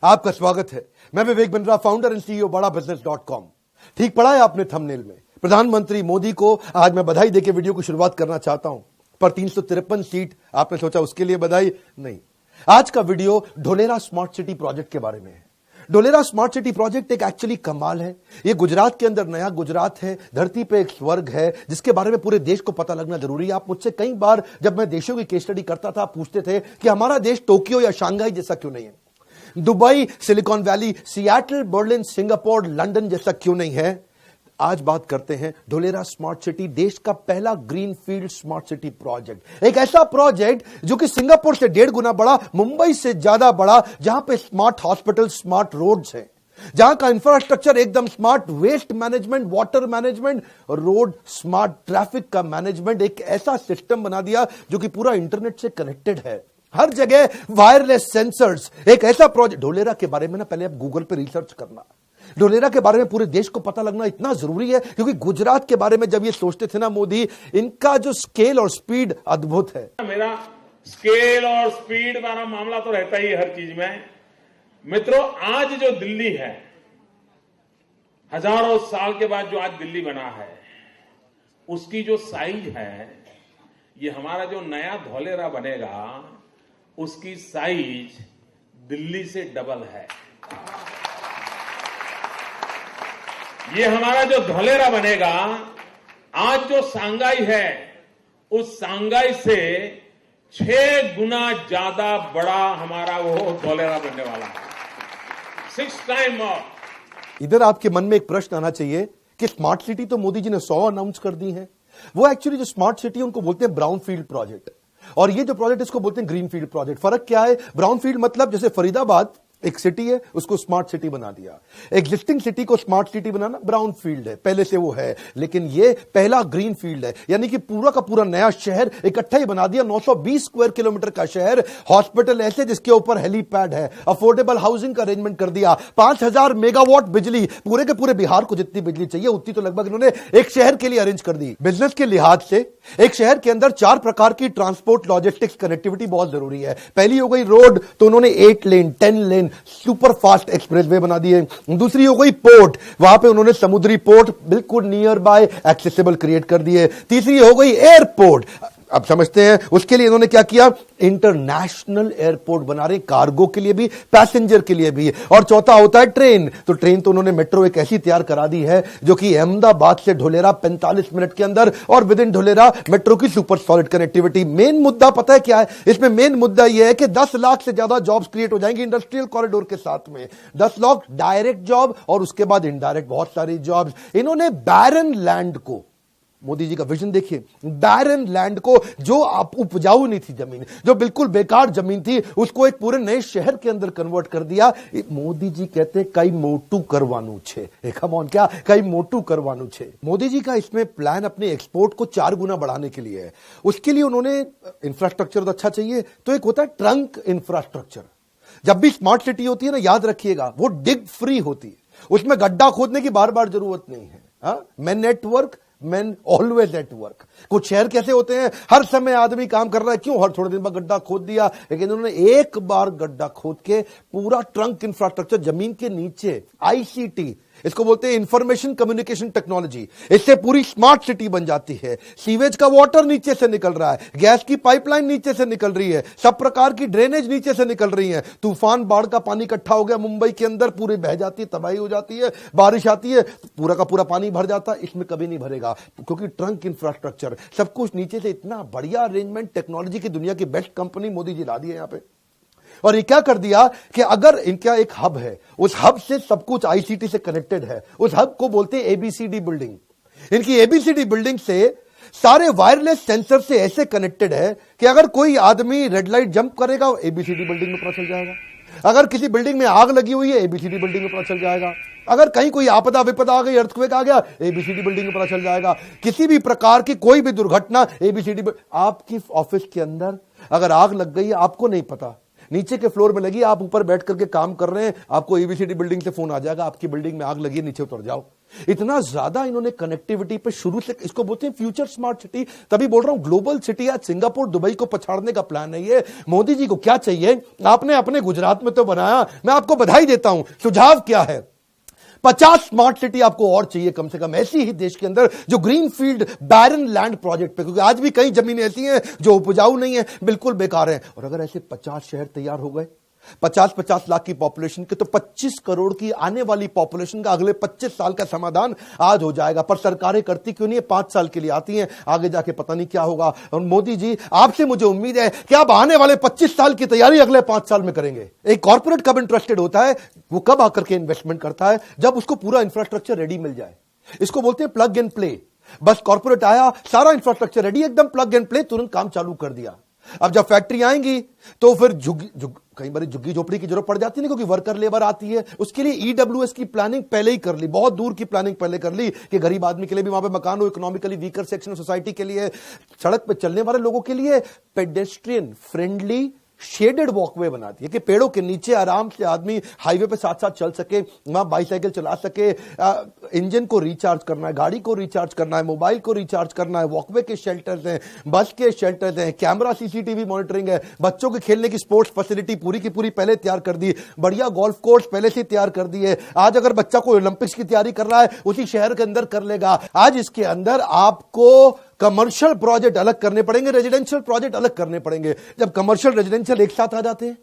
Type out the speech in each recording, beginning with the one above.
आपका स्वागत है। मैं Vivek Bindra, founder and CEO बड़ा बिजनेस.com। ठीक पढ़ा है आपने थंबनेल में। प्रधानमंत्री मोदी को आज मैं बधाई देके वीडियो की शुरुआत करना चाहता हूं, पर 353 सीट आपने सोचा उसके लिए बधाई नहीं। आज का video Dholera smart city project के बारे में है। ढोलेरा स्मार्ट सिटी प्रोजेक्ट एक एक्चुअली कमाल है। ये गुजरात के अंदर नया गुजरात है, धरती पे एक स्वर्ग है जिसके बारे में पूरे देश को पता लगना जरूरी है। आप मुझसे कई बार जब मैं देशों की केस स्टडी करता था पूछते थे कि हमारा देश टोक्यो या शंघाई जैसा क्यों नहीं है, Dubai, silicon valley, Seattle, Berlin, Singapore, London जैसा क्यों नहीं है। आज बात करते हैं ढोलेरा स्मार्ट सिटी, देश का पहला ग्रीनफील्ड स्मार्ट सिटी प्रोजेक्ट। एक ऐसा प्रोजेक्ट जो कि सिंगापुर से 1.5 गुना बड़ा, मुंबई से ज्यादा बड़ा, जहां पे स्मार्ट हॉस्पिटल, स्मार्ट रोड्स हैं, जहां का इंफ्रास्ट्रक्चर एकदम smart, waste management, water management, road smart, traffic का मैनेजमेंट, एक ऐसा सिस्टम बना दिया जो कि पूरा इंटरनेट से कनेक्टेड है। हर जगह वायरलेस सेंसर्स, एक ऐसा प्रोजेक्ट। ढोलेरा के बारे में ना पहले आप गूगल पे रिसर्च करना। ढोलेरा के बारे में पूरे देश को पता लगना इतना जरूरी है क्योंकि गुजरात के बारे में जब ये सोचते थे ना मोदी, इनका जो स्केल और स्पीड अद्भुत है। मेरा स्केल और स्पीड वाला मामला तो रहता ही है हर चीज में। मित्रों, आज जो दिल्ली है, हजारों साल के बाद जो आज दिल्ली बना है, उसकी जो साइज है, ये हमारा जो नया ढोलेरा बनेगा उसकी साइज दिल्ली से डबल है। ये हमारा जो ढोलेरा बनेगा, आज जो सांगाई है, उस सांगाई से 6 गुना ज्यादा बड़ा हमारा वो ढोलेरा बनने वाला है। 6 टाइम more। इधर आपके मन में एक प्रश्न आना चाहिए कि स्मार्ट सिटी तो मोदी जी ने 100 अनाउंस कर दी है। वो एक्चुअली जो स्मार्ट सिटी उनको बोलते हैं ब्राउन फील्ड प्रोजेक्ट, और ये जो प्रोजेक्ट इसको बोलते हैं ग्रीन फील्ड प्रोजेक्ट। फर्क क्या है? ब्राउन फील्ड मतलब जैसे फरीदाबाद एक सिटी है, उसको स्मार्ट सिटी बना दिया। एग्जिस्टिंग सिटी को स्मार्ट सिटी बनाना ब्राउन फील्ड है, पहले से वो है, लेकिन ये पहला ग्रीन फील्ड है, यानी कि पूरा का पूरा नया शहर इकट्ठा ही बना दिया। 920 स्क्वायर किलोमीटर का शहर, हॉस्पिटल ऐसे जिसके ऊपर हेलीपैड है, अफोर्डेबल हाउसिंग का अरेंजमेंट कर दिया, 5000 मेगावाट बिजली, पूरे के पूरे बिहार को जितनी बिजली चाहिए उतनी तो लगभग इन्होंने एक शहर के लिए अरेंज कर दी। बिजनेस के लिहाज से एक शहर के अंदर 4 प्रकार की ट्रांसपोर्ट, लॉजिस्टिक्स, कनेक्टिविटी बहुत जरूरी है। पहली हो गई रोड, तो उन्होंने 8 लेन, 10 लेन सुपर फास्ट एक्सप्रेसवे बना दिए। दूसरी हो गई पोर्ट, वहां पे उन्होंने समुद्री पोर्ट बिल्कुल नियर बाय एक्सेसिबल क्रिएट कर दिए। तीसरी हो गई एयरपोर्ट, अब समझते हैं उसके लिए इन्होंने क्या किया, इंटरनेशनल एयरपोर्ट बना रहे, कार्गो के लिए भी, पैसेंजर के लिए भी। और चौथा होता है ट्रेन, तो ट्रेन तो उन्होंने मेट्रो एक ऐसी तैयार करा दी है जो कि अहमदाबाद से ढोलेरा 45 मिनट के अंदर, और विद इन ढोलेरा मेट्रो की सुपर सॉलिड कनेक्टिविटी। मेन मुद्दा पता है क्या है इसमें? मेन मुद्दा यह है कि 10 लाख से ज्यादा जॉब्स क्रिएट हो जाएंगे इंडस्ट्रियल कॉरिडोर के साथ में। 10 लाख डायरेक्ट जॉब और उसके बाद इनडायरेक्ट बहुत सारी जॉब्स। इन्होंने बैरन लैंड को, मोदी जी का विजन देखिए, बैरन लैंड को, जो आप उपजाऊ नहीं थी जमीन, जो बिल्कुल बेकार जमीन थी, उसको एक पूरे नए शहर के अंदर कन्वर्ट कर दिया। मोदी जी कहते हैं कई मोटू करवानू छे, कम ऑन, क्या कई मोटू करवानू छे। मोदी जी का इसमें प्लान अपने एक्सपोर्ट को 4 गुना बढ़ाने के लिए है। उसके लिए उन्होंने इंफ्रास्ट्रक्चर अच्छा चाहिए, तो एक होता है ट्रंक इंफ्रास्ट्रक्चर। जब भी स्मार्ट सिटी होती है ना, याद रखिएगा, वो डिग फ्री होती है, उसमें गड्ढा खोदने की बार बार जरूरत नहीं है। मैं network, man always at work. कुछ शहर कैसे होते हैं, हर समय आदमी काम कर रहा है, क्यों, हर थोड़े दिन बाद गड्ढा खोद दिया, लेकिन उन्होंने एक बार गड्ढा खोद के पूरा ट्रंक इंफ्रास्ट्रक्चर जमीन के नीचे, आईसीटी, इसको बोलते हैं इंफॉर्मेशन कम्युनिकेशन टेक्नोलॉजी, इससे पूरी स्मार्ट सिटी बन जाती है। सीवेज का वाटर नीचे से निकल रहा है, गैस की पाइपलाइन नीचे से निकल रही है, सब प्रकार की ड्रेनेज नीचे से निकल रही है। तूफान, बाढ़ का पानी इकट्ठा हो गया मुंबई के अंदर, पूरी बह जाती है, तबाही हो जाती है, बारिश आती है, पूरा का पूरा पानी भर जाता है। इसमें कभी नहीं भरेगा क्योंकि ट्रंक इंफ्रास्ट्रक्चर, सब कुछ नीचे से, इतना बढ़िया अरेंजमेंट, टेक्नोलॉजी की दुनिया की बेस्ट कंपनी मोदी जी ला दी है यहां पे। और ये क्या कर दिया कि अगर इनका एक हब है, उस हब से सब कुछ आईसीटी से कनेक्टेड है, उस हब को बोलते हैं एबीसीडी बिल्डिंग। इनकी एबीसीडी बिल्डिंग से सारे वायरलेस सेंसर से ऐसे कनेक्टेड है कि अगर कोई आदमी रेड लाइट जंप करेगा, एबीसीडी बिल्डिंग में पता चल जाएगा। अगर किसी बिल्डिंग में आग लगी हुई है, एबीसीडी बिल्डिंग में पता चल जाएगा। अगर कहीं कोई आपदा विपदा आ गई, अर्थक्वेक आ गया, एबीसीडी बिल्डिंग में पता चल जाएगा। किसी भी प्रकार की कोई भी दुर्घटना, एबीसीडी। आपकी ऑफिस के अंदर अगर आग लग गई है, आपको नहीं पता, नीचे के फ्लोर में लगी, आप ऊपर बैठ करके काम कर रहे हैं, आपको एबीसीडी बिल्डिंग से फोन आ जाएगा, आपकी बिल्डिंग में आग लगी है, नीचे उतर जाओ। इतना ज्यादा इन्होंने कनेक्टिविटी पे शुरू से, इसको बोलते हैं फ्यूचर स्मार्ट सिटी। तभी बोल रहा हूं ग्लोबल सिटी। आज सिंगापुर दुबई को पछाड़ने का प्लान है ये। मोदी जी को क्या चाहिए? आपने अपने गुजरात में तो बनाया, मैं आपको बधाई देता हूं। सुझाव क्या है? 50 स्मार्ट सिटी आपको और चाहिए कम से कम, ऐसी ही देश के अंदर जो green field barren land project पे, क्योंकि आज भी कई जमीनें ऐसी हैं जो उपजाऊ नहीं है, बिल्कुल बेकार है। और अगर ऐसे 50 शहर तैयार हो गए, 50-50 लाख की पॉपुलेशन के, तो 25 करोड़ की आने वाली पॉपुलेशन का अगले 25 साल का समाधान आज हो जाएगा। पर सरकारें करती क्यों नहीं है? 5 साल के लिए आती हैं, आगे जाके पता नहीं क्या होगा। और मोदी जी, आपसे मुझे उम्मीद है कि आप आने वाले 25 साल की तैयारी अगले 5 साल में करेंगे। एक कॉर्पोरेट कब इंटरेस्टेड होता है? वो कब आकर के इन्वेस्टमेंट करता है? जब उसको पूरा इंफ्रास्ट्रक्चर रेडी मिल जाए। इसको बोलते हैं प्लग एंड प्ले। बस कॉर्पोरेट आया, सारा इंफ्रास्ट्रक्चर रेडी, एकदम प्लग एंड प्ले, तुरंत काम चालू कर दिया। अब जब फैक्ट्री आएंगी तो फिर कई बार झुग्गी झोपड़ी की जरूरत पड़ जाती है, क्योंकि वर्कर लेबर आती है। उसके लिए ईडब्ल्यूएस की प्लानिंग पहले ही कर ली, बहुत दूर की प्लानिंग पहले कर ली कि गरीब आदमी के लिए भी वहां पे मकान हो, economically weaker section of society के लिए, सड़क पे चलने वाले लोगों के लिए पेडेस्ट्रियन फ्रेंडली शेडेड वॉकवे बनाती है कि पेड़ों के नीचे आराम से आदमी हाईवे पे साथ साथ चल सके, वहां बाइसाइकिल चला सके। इंजन को रिचार्ज करना है, गाड़ी को रिचार्ज करना है, मोबाइल को रिचार्ज करना है। वॉकवे के शेल्टर्स हैं, बस के शेल्टर्स हैं, कैमरा सीसीटीवी मॉनिटरिंग है, बच्चों के खेलने की स्पोर्ट्स फैसिलिटी पूरी की पूरी पहले तैयार कर दी, बढ़िया गोल्फ कोर्स पहले से तैयार कर दिए। आज अगर बच्चा कोई ओलंपिक्स की तैयारी कर रहा है, उसी शहर के अंदर कर लेगा। आज इसके अंदर आपको कमर्शियल प्रोजेक्ट अलग करने पड़ेंगे, रेजिडेंशियल प्रोजेक्ट अलग करने पड़ेंगे। जब कमर्शियल रेजिडेंशियल एक साथ आ जाते हैं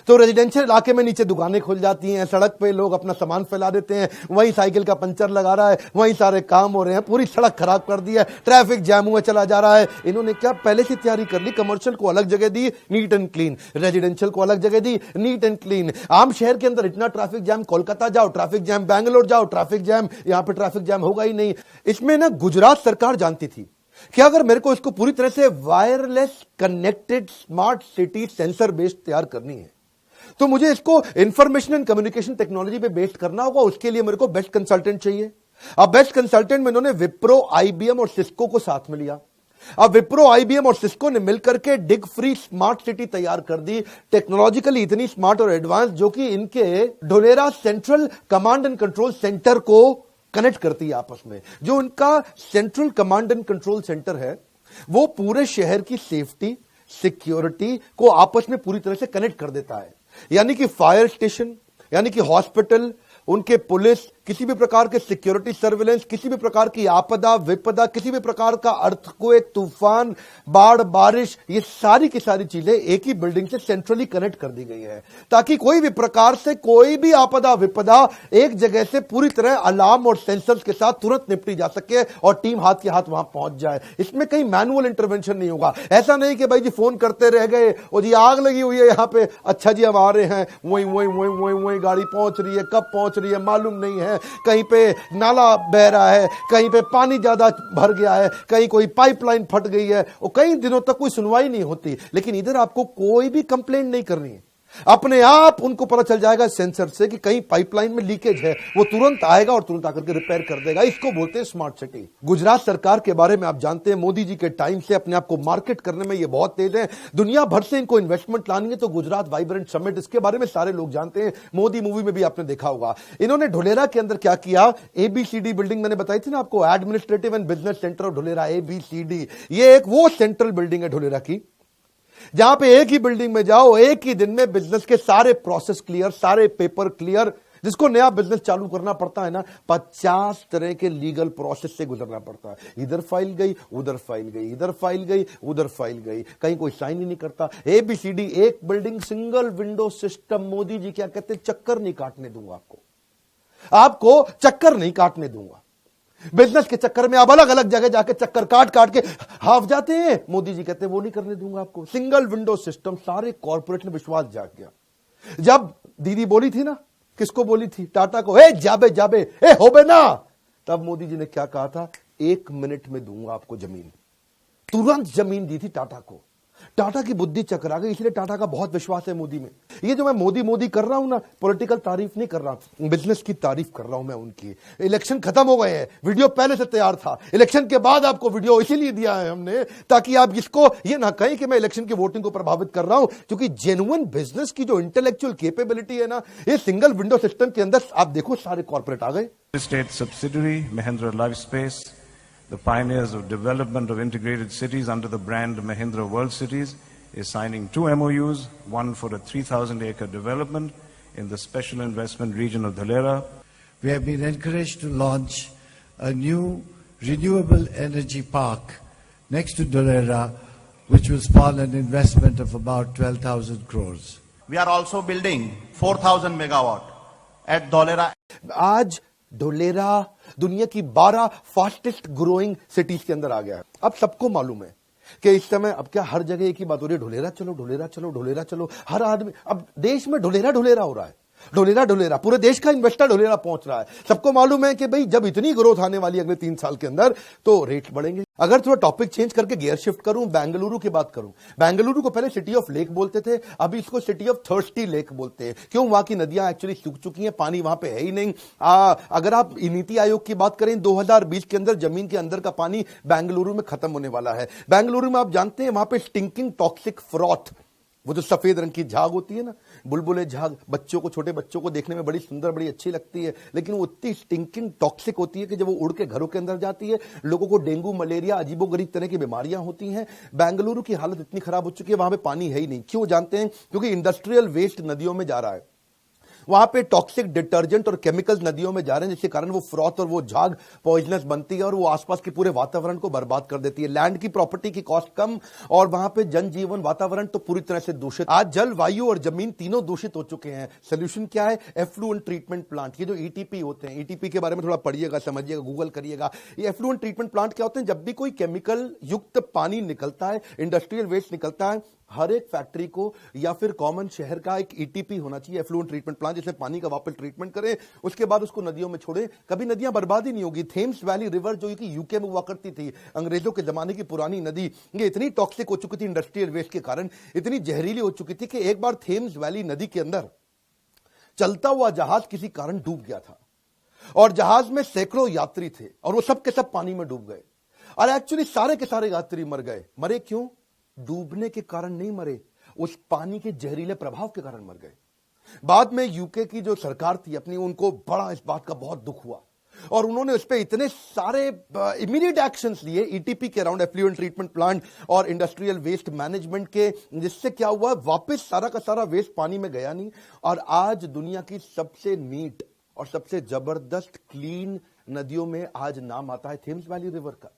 तो रेजिडेंशियल इलाके में नीचे दुकानें खुल जाती हैं, सड़क पे लोग अपना सामान फैला देते हैं, वहीं साइकिल का पंचर लगा रहा है, वहीं सारे काम हो रहे हैं, पूरी सड़क खराब कर दी है, ट्रैफिक जैम हुआ चला जा रहा है। इन्होंने क्या पहले से तैयारी कर ली? कमर्शियल को अलग जगह दी, नीट एंड क्लीन, रेजिडेंशियल को अलग जगह दी, नीट एंड क्लीन। आम शहर के अंदर इतना ट्रैफिक जैम, कोलकाता जाओ ट्रैफिक जैम, बैंगलोर जाओ ट्रैफिक जैम, यहां पर ट्रैफिक जैम होगा ही नहीं। इसमें ना गुजरात सरकार जानती थी कि अगर मेरे को इसको पूरी तरह से wireless connected smart city sensor based तैयार करनी है, तो मुझे इसको इंफॉर्मेशन एंड कम्युनिकेशन टेक्नोलॉजी पे बेस्ड करना होगा। उसके लिए मेरे को बेस्ट कंसल्टेंट चाहिए। अब बेस्ट कंसल्टेंट में इन्होंने विप्रो, आईबीएम और सिस्को को साथ में लिया। अब विप्रो, आईबीएम और सिस्को ने मिलकर के डिग फ्री स्मार्ट सिटी तैयार कर दी, टेक्नोलॉजिकली इतनी स्मार्ट और एडवांस, जो कि इनके Dholera central command and control centre को कनेक्ट करती है आपस में। जो उनका central command and control centre है, वो पूरे शहर की सेफ्टी, सिक्योरिटी को आपस में पूरी तरह से कनेक्ट कर देता है। यानी कि फायर स्टेशन, यानी कि हॉस्पिटल, उनके पुलिस, किसी भी प्रकार के सिक्योरिटी सर्विलेंस, किसी भी प्रकार की आपदा विपदा, किसी भी प्रकार का अर्थक्वेक, तूफान, बाढ़, बारिश, ये सारी की सारी चीजें एक ही बिल्डिंग से सेंट्रली कनेक्ट कर दी गई है, ताकि कोई भी प्रकार से कोई भी आपदा विपदा एक जगह से पूरी तरह अलार्म और सेंसर्स के साथ तुरंत निपटी जा सके और टीम हाथ के हाथ वहां पहुंच जाए। इसमें कहीं मैनुअल इंटरवेंशन नहीं होगा। ऐसा नहीं कि भाई जी फोन करते रह गए और जी आग लगी हुई है यहां पे, अच्छा जी अब आ रहे हैं, वही वही वही वही वही गाड़ी पहुंच रही है, कब पहुंच रही है मालूम नहीं है, कहीं पे नाला बह रहा है, कहीं पे पानी ज्यादा भर गया है, कहीं कोई पाइपलाइन फट गई है, और कई दिनों तक कोई सुनवाई नहीं होती। लेकिन इधर आपको कोई भी कंप्लेंट नहीं करनी है, अपने आप उनको पता चल जाएगा सेंसर से कि कहीं पाइपलाइन में लीकेज है, वो तुरंत आएगा और तुरंत आकर के रिपेयर कर देगा। इसको बोलते हैं स्मार्ट सिटी। गुजरात सरकार के बारे में आप जानते हैं, मोदी जी के टाइम से अपने आप को मार्केट करने में ये बहुत तेज है। दुनिया भर से इनको इन्वेस्टमेंट लानी है तो गुजरात वाइब्रेंट समिट, इसके बारे में सारे लोग जानते हैं, मोदी मूवी में भी आपने देखा होगा। इन्होंने ढोलेरा के अंदर क्या किया, एबीसीडी बिल्डिंग मैंने बताई थी ना आपको, administrative and business centre of Dholera, ABCD. ये एक वो सेंट्रल बिल्डिंग है ढोलेरा की, जहां पे एक ही बिल्डिंग में जाओ, एक ही दिन में बिजनेस के सारे प्रोसेस क्लियर, सारे पेपर क्लियर। जिसको नया बिजनेस चालू करना पड़ता है ना, 50 तरह के लीगल प्रोसेस से गुजरना पड़ता है। इधर फाइल गई, उधर फाइल गई, इधर फाइल गई, उधर फाइल गई, कहीं कोई साइन ही नहीं करता। एबीसीडी, एक building, single window system. Modi ji क्या कहते हैं, चक्कर नहीं काटने दूंगा आपको चक्कर नहीं काटने दूंगा। बिजनेस के चक्कर में आप अलग अलग जगह जाके चक्कर काट काट के हाफ जाते हैं, मोदी जी कहते हैं वो नहीं करने दूंगा आपको। सिंगल विंडो सिस्टम, सारे कॉर्पोरेट में विश्वास जाग गया। जब दीदी बोली थी ना, किसको बोली थी, टाटा को, ए जाबे जाबे, ए होबे ना, तब मोदी जी ने क्या कहा था, 1 मिनट में दूंगा आपको जमीन। तुरंत जमीन दी थी टाटा को। टाटा की बुद्धि चकरा गई, इसलिए टाटा का बहुत विश्वास है मोदी में। ये जो मैं मोदी मोदी कर रहा हूं ना, पॉलिटिकल तारीफ नहीं कर रहा, बिजनेस की तारीफ कर रहा हूं मैं उनकी। इलेक्शन खत्म हो गए हैं, वीडियो पहले से तैयार था, इलेक्शन के बाद आपको वीडियो इसीलिए दिया है हमने ताकि आप इसको ये ना कहें कि मैं इलेक्शन की वोटिंग को प्रभावित कर रहा हूं, क्योंकि जेन्युइन बिजनेस की जो इंटेलेक्चुअल कैपेबिलिटी है ना, ये सिंगल विंडो सिस्टम के अंदर आप देखो सारे कॉर्पोरेट आ गए। State subsidiary Mahindra Lifespace, the pioneers of development of integrated cities under the brand Mahindra World Cities, is signing 2 MOUs, one for a 3,000-acre development in the special investment region of Dhalera. We have been encouraged to launch a new renewable energy park next to Dhalera, which will spawn an investment of about 12,000 crores. We are also building 4,000 megawatt at Dhalera. आज ढोलेरा दुनिया की 12 fastest growing cities के अंदर आ गया है। अब सबको मालूम है कि इस समय अब क्या हर जगह एक ही बात हो रही है, ढोलेरा चलो, ढोलेरा चलो, ढोलेरा चलो। हर आदमी अब देश में ढोलेरा ढोलेरा हो रहा है, ढोलेरा ढोलेरा, पूरे देश का इन्वेस्टर ढोलेरा पहुंच रहा है। सबको मालूम है कि भाई जब इतनी ग्रोथ आने वाली है अगले 3 साल के अंदर, तो रेट बढ़ेंगे। अगर थोड़ा टॉपिक चेंज करके गियर शिफ्ट करूं, बेंगलुरु की बात करूं। बेंगलुरु को पहले सिटी ऑफ लेक बोलते थे, अभी इसको सिटी ऑफ थर्स्टी लेक बोलते हैं। क्यों? वहां की नदियां एक्चुअली सूख चुकी हैं, पानी वहां पे है ही नहीं। अगर आप नीति आयोग की बात करें, 2020 के अंदर जमीन के अंदर का पानी बेंगलुरु में खत्म होने वाला है। बेंगलुरु में आप जानते हैं वहां पे स्टिंकिंग टॉक्सिक फ्रॉथ, वो जो सफेद रंग की झाग होती है ना, बुलबुले झाग, बच्चों को, छोटे बच्चों को देखने में बड़ी सुंदर, बड़ी अच्छी लगती है, लेकिन वो इतनी स्टिंकिंग टॉक्सिक होती है कि जब वो उड़ के घरों के अंदर जाती है, लोगों को डेंगू, मलेरिया, अजीबोगरीब तरह की बीमारियां होती हैं। बेंगलुरु की हालत इतनी खराब हो चुकी है, वहां पे पानी है ही नहीं। क्यों जानते हैं? क्योंकि इंडस्ट्रियल वेस्ट नदियों में जा रहा है, वहां पे टॉक्सिक डिटर्जेंट और केमिकल्स नदियों में जा रहे हैं, जिसके कारण वो फ्रॉथ और वो झाग पॉइजनस बनती है और वो आसपास के पूरे वातावरण को बर्बाद कर देती है। लैंड की प्रॉपर्टी की कॉस्ट कम और वहां पे जनजीवन, वातावरण तो पूरी तरह से दूषित। आज जल, वायु और जमीन तीनों दूषित हो चुके हैं। सोल्यूशन क्या है? Effluent treatment plant. ये जो ईटीपी होते हैं, ईटीपी के बारे में थोड़ा पढ़िएगा, समझिएगा, गूगल करिएगा। ये एफ्लुएंट ट्रीटमेंट प्लांट क्या होते हैं? जब भी कोई केमिकल युक्त पानी निकलता है, इंडस्ट्रियल वेस्ट निकलता है, हर एक फैक्ट्री को या फिर कॉमन शहर का एक ईटीपी होना चाहिए, एफ्लुएंट ट्रीटमेंट प्लांट, जिससे पानी का वापस ट्रीटमेंट करें, उसके बाद उसको नदियों में छोड़े। कभी नदियां बर्बाद ही नहीं होगी। थेम्स वैली रिवर जो कि यूके में हुआ करती थी, अंग्रेजों के जमाने की पुरानी नदी, ये इतनी टॉक्सिक हो चुकी थी इंडस्ट्रियल वेस्ट के कारण, इतनी जहरीली हो चुकी थी कि एक बार थेम्स वैली नदी के अंदर चलता हुआ जहाज किसी कारण डूब गया था और जहाज में सैकड़ों यात्री थे और वो सब के सब पानी में डूब गए। और एक्चुअली सारे के सारे यात्री मर गए। मरे क्यों? डूबने के कारण नहीं मरे, उस पानी के जहरीले प्रभाव के कारण मर गए। बाद में यूके की जो सरकार थी अपनी, उनको बड़ा इस बात का बहुत दुख हुआ और उन्होंने उस पर इतने सारे इमीडिएट एक्शंस लिए ईटीपी के अराउंड, एफ्लुएंट ट्रीटमेंट प्लांट और इंडस्ट्रियल वेस्ट मैनेजमेंट के, जिससे क्या हुआ, वापस सारा का सारा वेस्ट पानी में गया नहीं। और आज दुनिया की सबसे नीट और सबसे जबरदस्त क्लीन नदियों में आज नाम आता है थेम्स वैली रिवर का।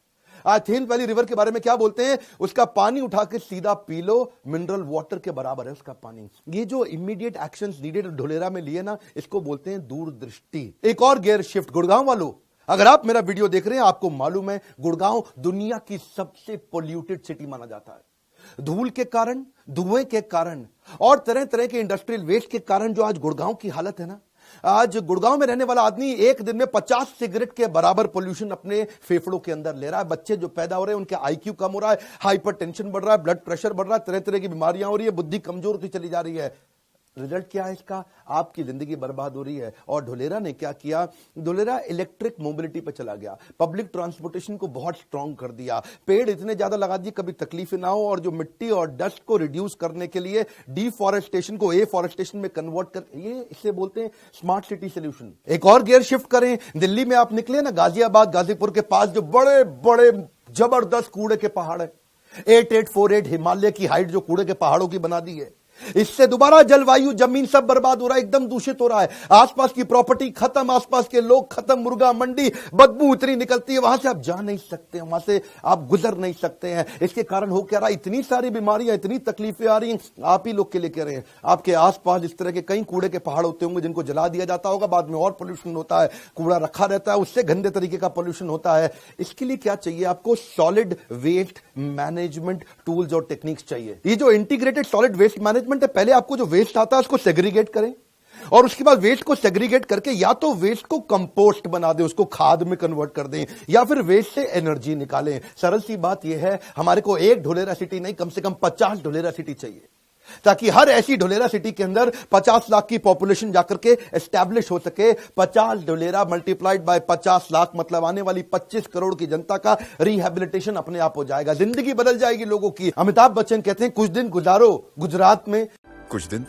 आज थेम्स वैली रिवर के बारे में क्या बोलते हैं? उसका पानी उठा के सीधा पी लो, मिनरल वाटर के बराबर है उसका पानी। ये जो इमीडिएट एक्शंस नीडेड ढोलेरा में लिए ना, इसको बोलते हैं दूरदृष्टि। एक और गियर शिफ्ट। गुड़गांव वालों, अगर आप मेरा वीडियो देख रहे हैं, आपको मालूम है गुड़गांव दुनिया की सबसे पोल्यूटेड सिटी माना जाता है। धूल के कारण, धुएं के कारण और तरह तरह के इंडस्ट्रियल वेस्ट के कारण जो आज गुड़गांव की हालत है ना, आज गुड़गांव में रहने वाला आदमी एक दिन में 50 सिगरेट के बराबर पोल्यूशन अपने फेफड़ों के अंदर ले रहा है। बच्चे जो पैदा हो रहे हैं उनके आईक्यू कम हो रहा है, हाइपरटेंशन बढ़ रहा है, ब्लड प्रेशर बढ़ रहा है, तरह तरह की बीमारियां हो रही है, बुद्धि कमजोर होती चली जा रही है। रिजल्ट क्या है इसका? आपकी जिंदगी बर्बाद हो रही है। और ढोलेरा ने क्या किया? ढोलेरा इलेक्ट्रिक मोबिलिटी पे चला गया, पब्लिक ट्रांसपोर्टेशन को बहुत स्ट्रांग कर दिया, पेड़ इतने ज्यादा लगा दिए कभी तकलीफ ना हो, और जो मिट्टी और डस्ट को रिड्यूस करने के लिए डिफॉरेस्टेशन को एफॉरेस्टेशन में कन्वर्ट कर, ये इसे बोलते हैं स्मार्ट सिटी सोल्यूशन। एक और गियर शिफ्ट करें। दिल्ली में आप निकले ना, गाजियाबाद, गाजीपुर के पास जो बड़े बड़े जबरदस्त कूड़े के पहाड़ है, 8848 हिमालय की हाइट जो कूड़े के पहाड़ों की बना दी है, इससे दोबारा जलवायु, जमीन सब बर्बाद हो रहा है, एकदम दूषित हो रहा है। आसपास की प्रॉपर्टी खत्म, आसपास के लोग खत्म, मुर्गा मंडी, बदबू इतनी निकलती है, वहां से आप जा नहीं सकते, वहां से आप गुजर नहीं सकते हैं। इसके कारण हो क्या रहा है? इतनी सारी बीमारियां, इतनी तकलीफें आ रही हैं, आप ही लोग के लिए कह रहे हैं। आपके आसपास इस तरह के कई कूड़े के पहाड़ होते होंगे जिनको जला दिया जाता होगा, बाद में और पोल्यूशन होता है, कूड़ा रखा रहता है, उससे गंदे तरीके का पोल्यूशन होता है। इसके लिए क्या चाहिए आपको? सॉलिड वेस्ट मैनेजमेंट टूल्स और टेक्निक्स चाहिए। ये जो इंटीग्रेटेड सॉलिड वेस्ट मैनेजमेंट है, पहले आपको जो वेस्ट आता है उसको सेग्रीगेट करें, और उसके बाद वेस्ट को सेग्रीगेट करके या तो वेस्ट को कंपोस्ट बना दें, उसको खाद में कन्वर्ट कर दें, या फिर वेस्ट से एनर्जी निकालें। सरल सी बात यह है, हमारे को एक ढोलेरा सिटी नहीं, कम से कम 50 ढोलेरा सिटी चाहिए, ताकि हर ऐसी ढोलेरा सिटी के अंदर 50 लाख की पॉपुलेशन जाकर के एस्टैब्लिश हो सके। 50 ढोलेरा मल्टीप्लाइड बाय 50 लाख मतलब आने वाली 25 करोड़ की जनता का रिहैबिलिटेशन अपने आप हो जाएगा, जिंदगी बदल जाएगी लोगों की। अमिताभ बच्चन कहते हैं कुछ दिन गुजारो गुजरात में, कुछ दिन